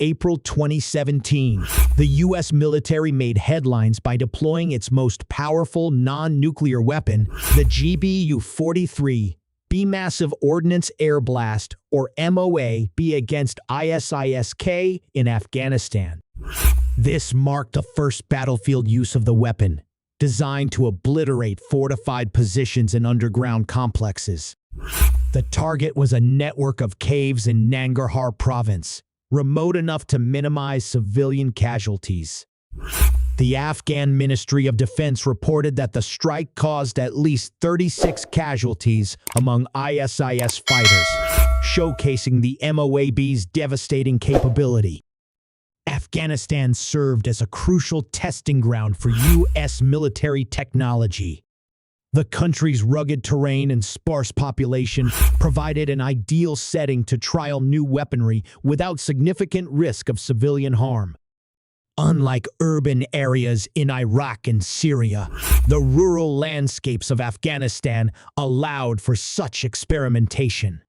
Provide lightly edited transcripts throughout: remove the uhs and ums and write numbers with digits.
April 2017, the U.S. military made headlines by deploying its most powerful non-nuclear weapon, the GBU-43B Massive Ordnance Air Blast, or MOAB, against ISIS-K in Afghanistan. This marked the first battlefield use of the weapon, designed to obliterate fortified positions and underground complexes. The target was a network of caves in Nangarhar province, remote enough to minimize civilian casualties. The Afghan Ministry of Defense reported that the strike caused at least 36 casualties among ISIS fighters, showcasing the MOAB's devastating capability. Afghanistan served as a crucial testing ground for U.S. military technology. The country's rugged terrain and sparse population provided an ideal setting to trial new weaponry without significant risk of civilian harm. Unlike urban areas in Iraq and Syria, the rural landscapes of Afghanistan allowed for such experimentation.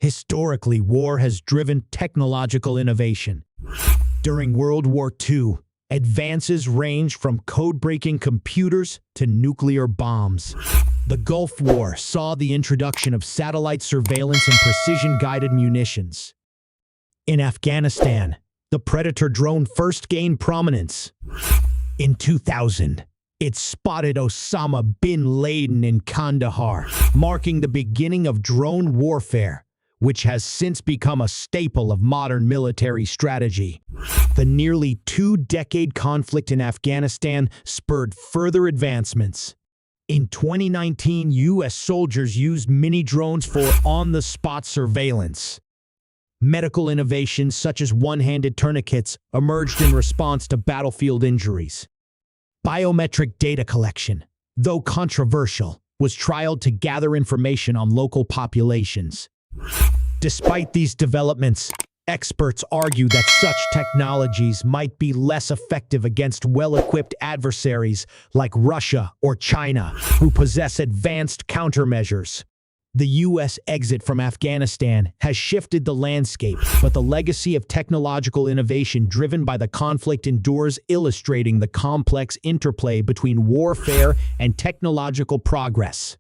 Historically, war has driven technological innovation. During World War II, advances ranged from code-breaking computers to nuclear bombs. The Gulf War saw the introduction of satellite surveillance and precision-guided munitions. In Afghanistan, the Predator drone first gained prominence. In 2000, it spotted Osama bin Laden in Kandahar, marking the beginning of drone warfare, which has since become a staple of modern military strategy. The nearly two-decade conflict in Afghanistan spurred further advancements. In 2019, U.S. soldiers used mini-drones for on-the-spot surveillance. Medical innovations such as one-handed tourniquets emerged in response to battlefield injuries. Biometric data collection, though controversial, was trialed to gather information on local populations. Despite these developments, experts argue that such technologies might be less effective against well-equipped adversaries like Russia or China, who possess advanced countermeasures. The U.S. exit from Afghanistan has shifted the landscape, but the legacy of technological innovation driven by the conflict endures, illustrating the complex interplay between warfare and technological progress.